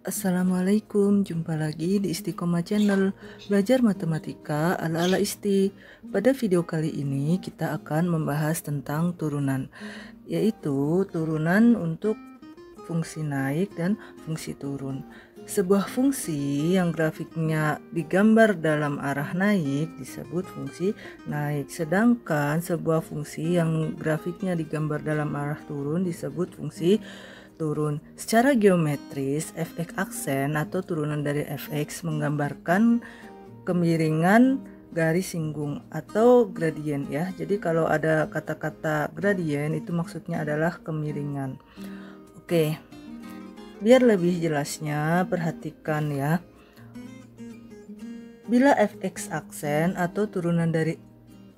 Assalamualaikum, jumpa lagi di Istiqomah Channel, belajar matematika ala-ala Isti. Pada video kali ini kita akan membahas tentang turunan, yaitu turunan untuk fungsi naik dan fungsi turun. Sebuah fungsi yang grafiknya digambar dalam arah naik disebut fungsi naik, sedangkan sebuah fungsi yang grafiknya digambar dalam arah turun disebut fungsi turun. Secara geometris, fx aksen atau turunan dari fx menggambarkan kemiringan garis singgung atau gradien ya. Jadi kalau ada kata-kata gradien itu maksudnya adalah kemiringan. Oke. Biar lebih jelasnya perhatikan ya. Bila fx aksen atau turunan dari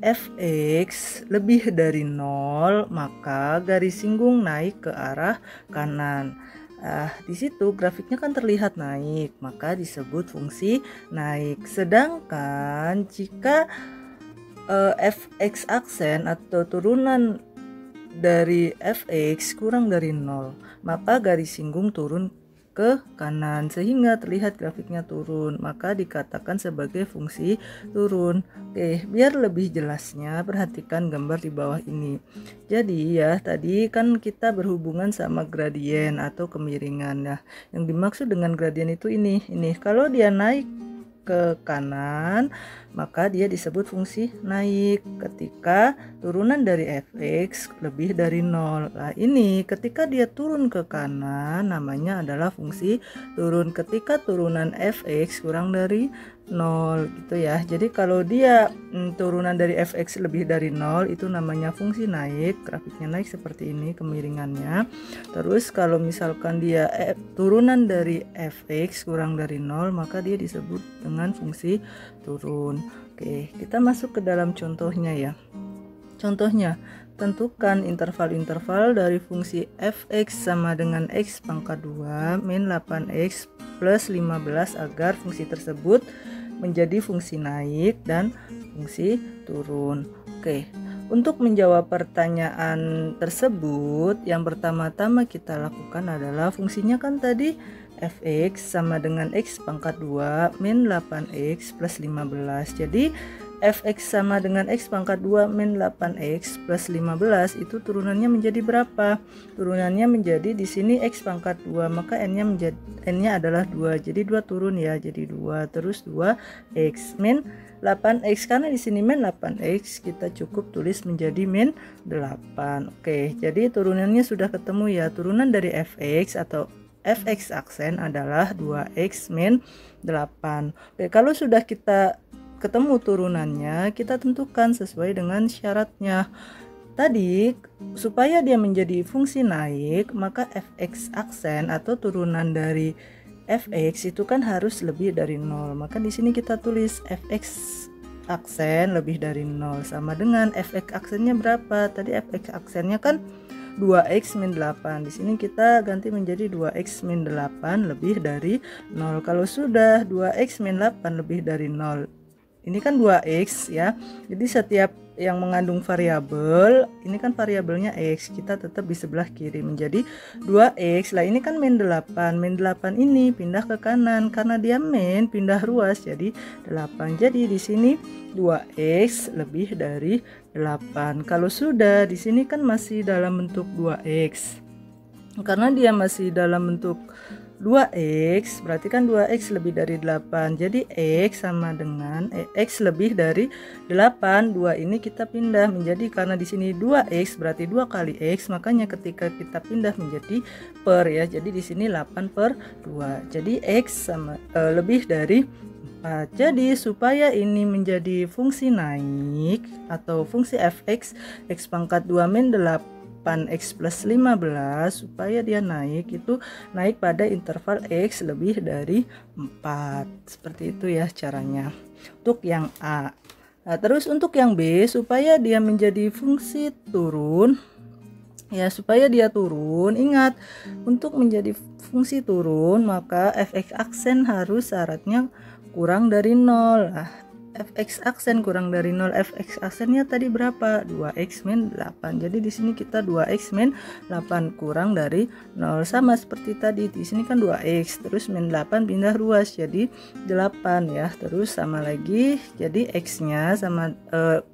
fx lebih dari 0, maka garis singgung naik ke arah kanan. Di situ grafiknya kan terlihat naik, maka disebut fungsi naik. Sedangkan jika fx aksen atau turunan dari fx kurang dari 0, maka garis singgung turun ke kanan sehingga terlihat grafiknya turun, maka dikatakan sebagai fungsi turun. Oke, biar lebih jelasnya perhatikan gambar di bawah ini. Jadi ya, tadi kan kita berhubungan sama gradien atau kemiringan ya. Yang dimaksud dengan gradien itu ini. Kalau dia naik ke kanan, maka dia disebut fungsi naik ketika turunan dari fx lebih dari 0. Nah, ini ketika dia turun ke kanan namanya adalah fungsi turun ketika turunan fx kurang dari 0 gitu ya. Jadi kalau dia turunan dari fx lebih dari 0 itu namanya fungsi naik, grafiknya naik seperti ini kemiringannya. Terus kalau misalkan dia turunan dari fx kurang dari 0, maka dia disebut dengan fungsi turun. Oke, kita masuk ke dalam contohnya ya. Contohnya, tentukan interval-interval dari fungsi fx sama dengan x pangkat 2 min 8x plus 15 agar fungsi tersebut menjadi fungsi naik dan fungsi turun. Oke, untuk menjawab pertanyaan tersebut, yang pertama-tama kita lakukan adalah fungsinya kan tadi fx sama dengan x pangkat 2 min 8x plus 15. Jadi fx sama dengan x pangkat 2 min 8x plus 15 itu turunannya menjadi berapa? Turunannya menjadi di sini x pangkat 2, maka n-nya adalah 2. Jadi 2 turun ya, jadi 2. Terus 2x min 8x, karena di sini min 8x kita cukup tulis menjadi min 8. Oke, jadi turunannya sudah ketemu ya. Turunan dari fx atau fx aksen adalah 2x min 8. Oke, kalau sudah kita ketemu turunannya, kita tentukan sesuai dengan syaratnya. Tadi, supaya dia menjadi fungsi naik, maka fx aksen atau turunan dari fx itu kan harus lebih dari 0. Maka di sini kita tulis fx aksen lebih dari 0 sama dengan fx aksennya berapa? Tadi fx aksennya kan 2x min 8. Di sini kita ganti menjadi 2x min 8 lebih dari 0. Kalau sudah 2x min 8 lebih dari 0, ini kan 2x ya. Jadi setiap yang mengandung variabel, ini kan variabelnya x, kita tetap di sebelah kiri menjadi 2x. Lah ini kan min 8. Min 8 ini pindah ke kanan karena dia min pindah ruas jadi 8. Jadi di sini 2x lebih dari 8. Kalau sudah di sini kan masih dalam bentuk 2x. Karena dia masih dalam bentuk 2x, berarti kan 2x lebih dari 8. Jadi x sama dengan x lebih dari 8. 2 ini kita pindah menjadi, karena di sini 2x berarti 2 kali x, makanya ketika kita pindah menjadi per ya. Jadi di sini 8 per 2. Jadi x sama lebih dari 4. Jadi supaya ini menjadi fungsi naik atau fungsi fx x pangkat 2 min 8x plus 15, supaya dia naik itu naik pada interval x lebih dari 4. Seperti itu ya caranya untuk yang A. Nah, terus untuk yang B, supaya dia menjadi fungsi turun ya, supaya dia turun, ingat untuk menjadi fungsi turun maka fx aksen harus syaratnya kurang dari 0. fx aksen kurang dari 0, fx aksennya tadi berapa? 2x min 8. Jadi di sini kita 2x min 8 kurang dari 0, sama seperti tadi. Di sini kan 2x terus min 8 pindah ruas jadi 8 ya. Terus sama lagi, jadi x-nya sama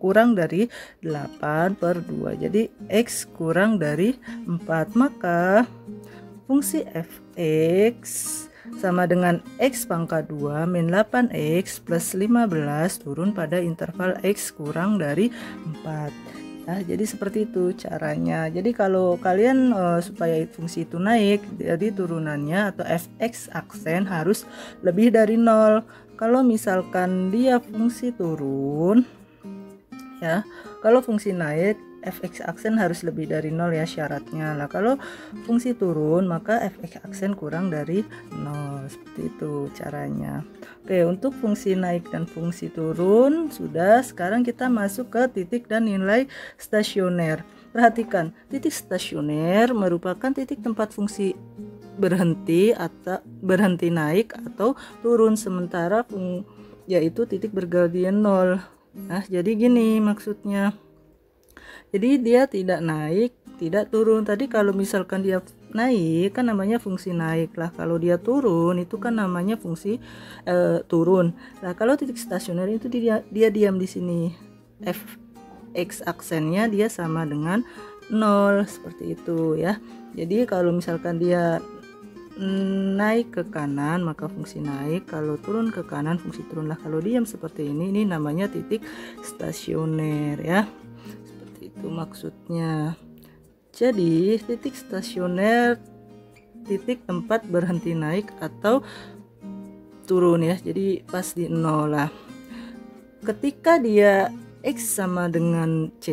kurang dari 8 per 2. Jadi x kurang dari 4, maka fungsi fx sama dengan x pangkat 2 min 8x plus 15 turun pada interval x kurang dari 4. Nah, jadi seperti itu caranya. Jadi kalau kalian supaya fungsi itu naik, jadi turunannya atau fx aksen harus lebih dari 0. Kalau misalkan dia fungsi turun ya, kalau fungsi naik fx aksen harus lebih dari 0 ya syaratnya. Nah, kalau fungsi turun maka fx aksen kurang dari 0. Seperti itu caranya. Oke, untuk fungsi naik dan fungsi turun sudah. Sekarang kita masuk ke titik dan nilai stasioner. Perhatikan, titik stasioner merupakan titik tempat fungsi berhenti atau berhenti naik atau turun, sementara yaitu titik bergradian 0. Nah, jadi gini maksudnya. Jadi dia tidak naik, tidak turun. Tadi kalau misalkan dia naik kan namanya fungsi naik lah. Kalau dia turun itu kan namanya fungsi turun. Nah, kalau titik stasioner itu dia diam di sini. Fx aksennya dia sama dengan 0 seperti itu ya. Jadi kalau misalkan dia naik ke kanan maka fungsi naik, kalau turun ke kanan fungsi turun lah. Kalau diam seperti ini namanya titik stasioner ya. Itu maksudnya. Jadi titik stasioner titik tempat berhenti naik atau turun ya, jadi pas di 0 lah. Ketika dia x sama dengan c,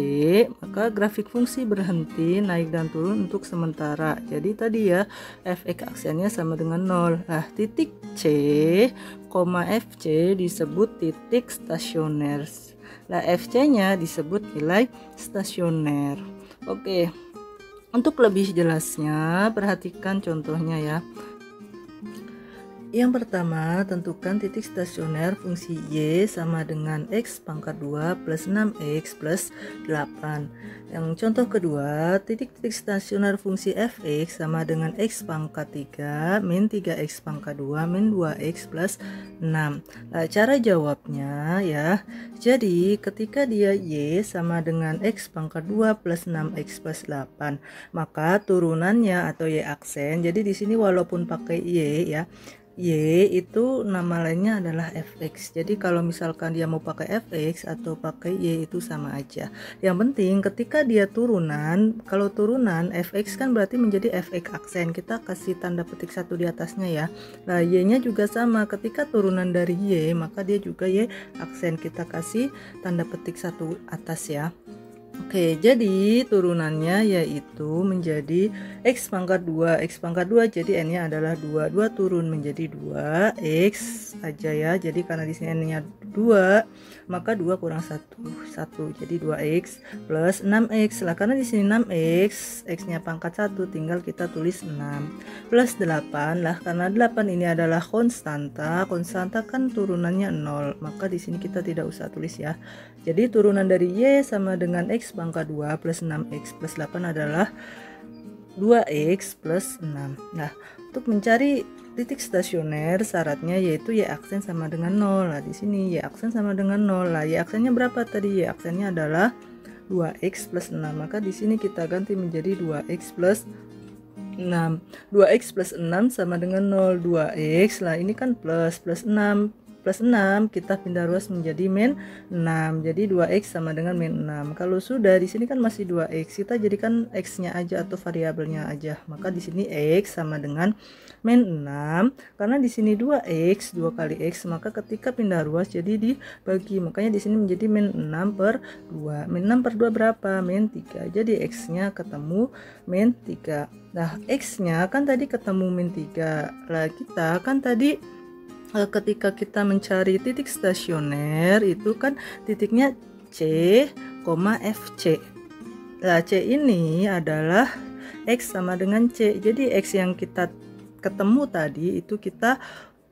maka grafik fungsi berhenti naik dan turun untuk sementara. Jadi tadi ya fx aksennya sama dengan 0. Nah, titik c, fc disebut titik stasioner. Nah, fc-nya disebut nilai stasioner. Oke. Untuk lebih jelasnya, perhatikan contohnya ya. Yang pertama, tentukan titik stasioner fungsi y sama dengan x pangkat 2 plus 6x plus 8. Yang contoh kedua, titik-titik stasioner fungsi fx sama dengan x pangkat 3 min 3x pangkat 2 min 2x plus 6. Nah, cara jawabnya ya, jadi ketika dia y sama dengan x pangkat 2 plus 6x plus 8, maka turunannya atau y aksen, jadi di sini walaupun pakai y ya, y itu nama lainnya adalah fx. Jadi kalau misalkan dia mau pakai fx atau pakai y itu sama aja. Yang penting ketika dia turunan, kalau turunan fx kan berarti menjadi fx aksen. Kita kasih tanda petik 1 di atasnya ya. Nah, y-nya juga sama. Ketika turunan dari y, maka dia juga y aksen. Kita kasih tanda petik 1 atas ya. Oke, jadi turunannya yaitu menjadi x pangkat 2. X pangkat 2 jadi n-nya adalah 2. 2 turun menjadi 2 x aja ya. Jadi karena di sini n-nya 2, maka 2 kurang 1. Jadi 2x plus 6x. Lah karena di sini 6x, x-nya pangkat 1, tinggal kita tulis 6 plus 8 lah. Karena 8 ini adalah konstanta. Konstanta kan turunannya 0, maka di sini kita tidak usah tulis ya. Jadi turunan dari y sama dengan x pangkat 2 plus 6x plus 8 adalah 2x plus 6. Nah, untuk mencari titik stasioner syaratnya yaitu y aksen sama dengan 0. Nah, di sini y aksen sama dengan 0. Lah, y aksennya berapa tadi? Y aksennya adalah 2x plus 6. Maka di sini kita ganti menjadi 2x plus 6. 2x plus 6 sama dengan 0. 2x. Lah, ini kan plus 6. Plus 6 kita pindah ruas menjadi min 6. Jadi 2x sama dengan min 6. Kalau sudah di sini kan masih 2x, kita jadikan x-nya aja atau variabelnya aja. Maka di sini x sama dengan min 6. Karena di sini 2x, 2 kali x, maka ketika pindah ruas jadi dibagi. Makanya di sini menjadi min 6 per 2. Min 6 per 2 berapa? Min 3. Jadi x-nya ketemu min 3. Nah, x-nya kan tadi ketemu min 3. Lah, kita kan tadi ketika kita mencari titik stasioner itu kan titiknya C, FC. Nah, C ini adalah x sama dengan C. Jadi x yang kita ketemu tadi itu kita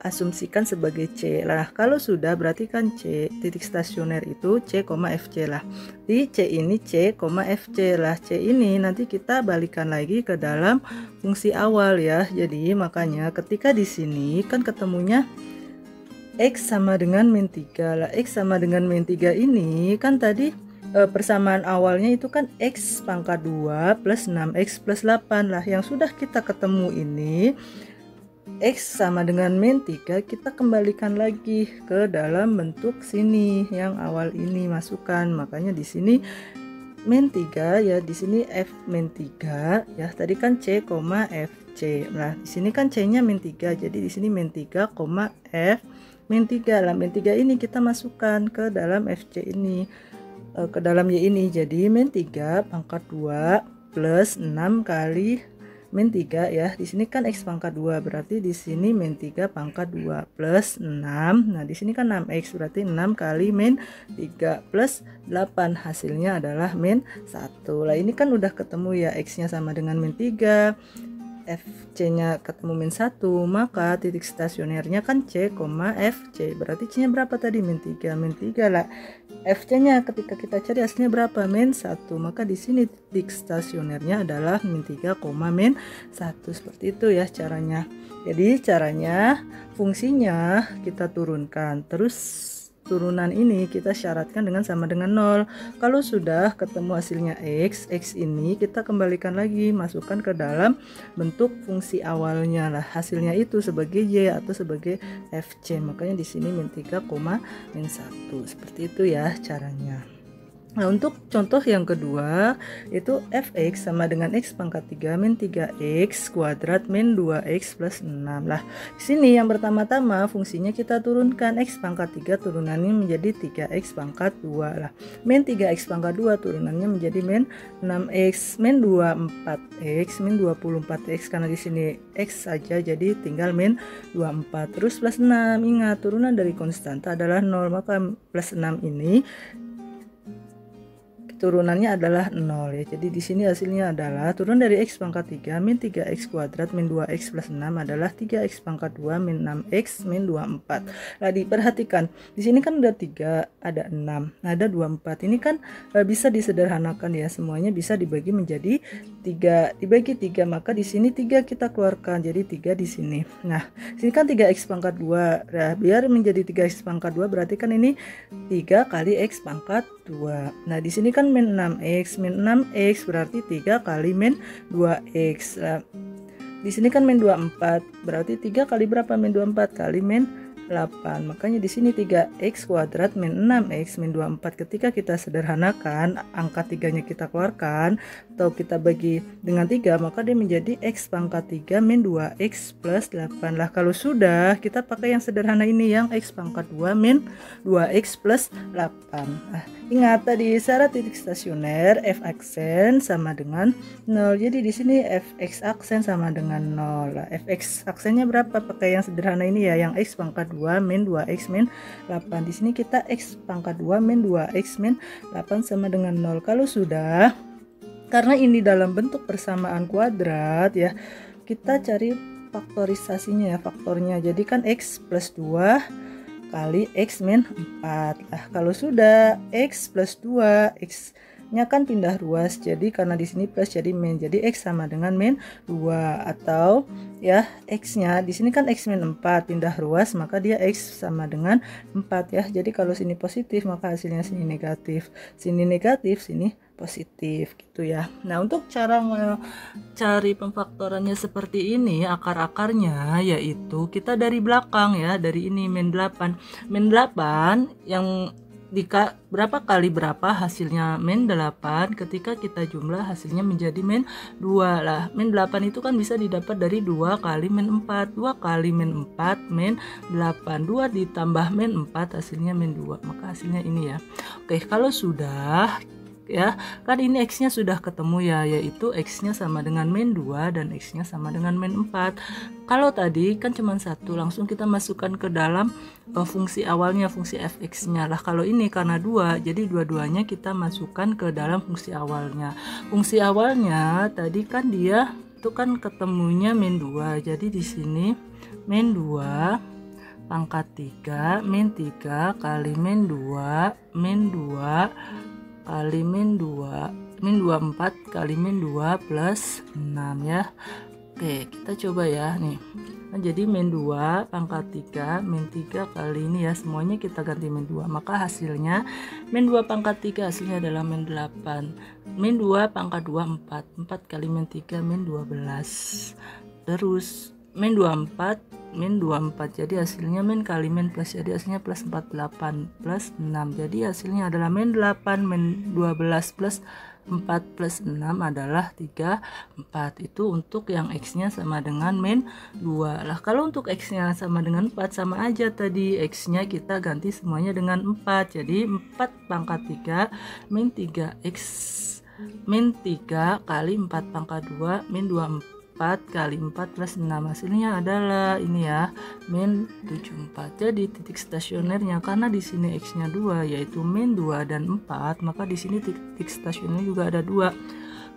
asumsikan sebagai C lah. Kalau sudah berarti kan C, titik stasioner itu C, FC lah. Di C ini C, FC lah. C ini nanti kita balikan lagi ke dalam fungsi awal ya. Jadi makanya ketika di sini kan ketemunya X sama dengan min 3 lah. X sama dengan min 3 ini kan tadi persamaan awalnya itu kan X pangkat 2 plus 6X plus 8 lah. Yang sudah kita ketemu ini X sama dengan min 3 kita kembalikan lagi ke dalam bentuk sini yang awal ini masukkan. Makanya di sini min 3 ya, di sini F min 3 ya. Tadi kan C, FC. Nah, di sini kan C-nya min 3. Jadi di sini min 3, F min 3 lah. Min 3 ini kita masukkan ke dalam FC ini, ke dalam Y ini. Jadi min 3 pangkat 2 plus 6 kali min 3 ya. Di sini kan X pangkat 2, berarti di sini min 3 pangkat 2 plus 6. Nah, di sini kan 6X, berarti 6 kali min 3 plus 8, hasilnya adalah min 1. Lah ini kan udah ketemu ya, X-nya sama dengan min 3, FC-nya ketemu min 1, maka titik stasionernya kan C, FC. Berarti C-nya berapa tadi? Min 3, min 3 lah. FC-nya ketika kita cari hasilnya berapa? Min 1. Maka di sini titik stasionernya adalah min 3, min 1. Seperti itu ya caranya. Jadi caranya fungsinya kita turunkan. Terus turunan ini kita syaratkan dengan sama dengan 0. Kalau sudah ketemu hasilnya X ini kita kembalikan lagi, masukkan ke dalam bentuk fungsi awalnya lah. Hasilnya itu sebagai Y atau sebagai FC. Makanya di sini min 3, min 1. Seperti itu ya caranya. Nah, untuk contoh yang kedua itu fx sama dengan x pangkat 3 min 3x kuadrat min 2x plus 6 lah. Di sini yang pertama-tama fungsinya kita turunkan, x pangkat 3 turunannya menjadi 3x pangkat 2 lah. Min 3x pangkat 2 turunannya menjadi min 6x, min 24x, min 24x, karena di sini x saja jadi tinggal min 24 terus plus 6. Ingat turunan dari konstanta adalah 0, maka plus 6 ini turunannya adalah 0 ya. Jadi di sini hasilnya adalah turun dari x pangkat 3 min 3x kuadrat min 2x plus 6 adalah 3x pangkat 2 min 6x min 24. Nah, diperhatikan di sini kan udah 3, ada 6, ada 24. Ini kan bisa disederhanakan ya, semuanya bisa dibagi menjadi 3, dibagi 3, maka di sini 3 kita keluarkan jadi 3 di sini. Nah, sini kan 3x pangkat 2. Nah, biar menjadi 3x pangkat 2 berarti kan ini 3 kali x pangkat 2. Nah, di sini kan min 6x, min 6x berarti 3 kali min 2x. Nah, di sini kan min 24, berarti 3 kali berapa? Min 24 kali min 8. Makanya di sini 3x kuadrat min 6x min 24. Ketika kita sederhanakan, angka 3-nya kita keluarkan atau kita bagi dengan 3, maka dia menjadi x pangkat 3 min 2x plus 8 lah. Kalau sudah, kita pakai yang sederhana ini, yang x pangkat 2 min 2x plus 8. Nah, ingat tadi syarat titik stasioner f aksen sama dengan 0. Jadi di sini fx aksen sama dengan 0 lah. Fx aksennya berapa? Pakai yang sederhana ini ya, yang x pangkat 2 min 2x min 8. Di sini kita x pangkat 2 min 2x min 8 sama dengan 0. Kalau sudah, karena ini dalam bentuk persamaan kuadrat ya, kita cari faktorisasinya ya, faktornya. Jadi kan x plus 2 kali x min 4 lah. Kalau sudah x plus 2, x nya kan pindah ruas, jadi karena di sini plus jadi min, jadi x sama dengan min 2, atau ya x nya di sini kan x min 4 pindah ruas, maka dia x sama dengan 4 ya. Jadi kalau sini positif maka hasilnya sini negatif, sini negatif, sini positif gitu ya. Nah, untuk cara mencari pemfaktorannya seperti ini, akar-akarnya yaitu kita dari belakang ya, dari ini min 8. Min 8 yang berapa kali berapa hasilnya min 8, ketika kita jumlah hasilnya menjadi min 2 lah. Min 8 itu kan bisa didapat dari 2 kali min 4, 2 kali min 4 min 8, 2 ditambah min 4 hasilnya min 2, maka hasilnya ini ya. Oke, kalau sudah ya, kan ini x-nya sudah ketemu ya, yaitu x-nya sama dengan min 2 dan x-nya sama dengan min 4. Kalau tadi kan cuma satu, langsung kita masukkan ke dalam fungsi awalnya, fungsi fx-nya lah. Kalau ini karena 2, jadi dua-duanya kita masukkan ke dalam fungsi awalnya. Fungsi awalnya tadi kan dia itu kan ketemunya min 2, jadi di sini min 2 pangkat 3 min 3 kali min 2 kali min 24 kali min 2 plus 6 ya. Oke, kita coba ya nih. Nah, jadi min 2 pangkat 3 min 3 kali ini ya, semuanya kita ganti min 2, maka hasilnya min 2 pangkat 3 hasilnya adalah min 8. Min 2 pangkat 2 4 kali min 3 min 12. Terus min 24 min 24, jadi hasilnya min kali min plus, jadi hasilnya plus 48 plus 6, jadi hasilnya adalah min 8 min 12 plus 4 plus 6 adalah 34. Itu untuk yang X nya sama dengan min 2 lah. Kalau untuk X nya sama dengan 4 sama aja tadi, X nya kita ganti semuanya dengan 4, jadi 4 pangkat 3 min 3X min 3 kali 4 pangkat 2 min 24 kali 4 plus 6, hasilnya adalah ini ya, min 74. Jadi titik stasionernya, karena di sini X nya 2 yaitu min 2 dan 4, maka di sini titik stasioner juga ada 2.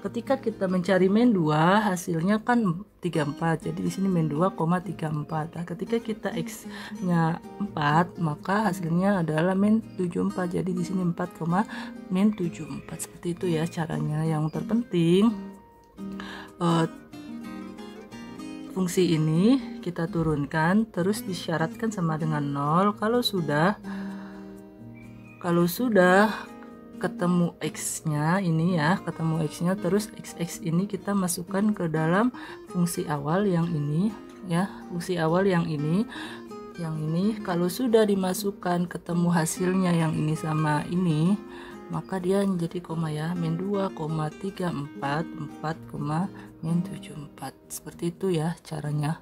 Ketika kita mencari min 2 hasilnya kan 34, jadi di sini min 2,34. Nah, ketika kita X nya 4 maka hasilnya adalah min 74, jadi di sini 4, min 74. Seperti itu ya caranya. Yang terpenting fungsi ini kita turunkan terus disyaratkan sama dengan 0. Kalau sudah ketemu X-nya ini ya, ketemu X-nya, terus XX ini kita masukkan ke dalam fungsi awal yang ini ya, fungsi awal yang ini. Kalau sudah dimasukkan ketemu hasilnya yang ini sama ini, maka dia menjadi koma ya, min 2,34 4, min 74. Seperti itu ya caranya.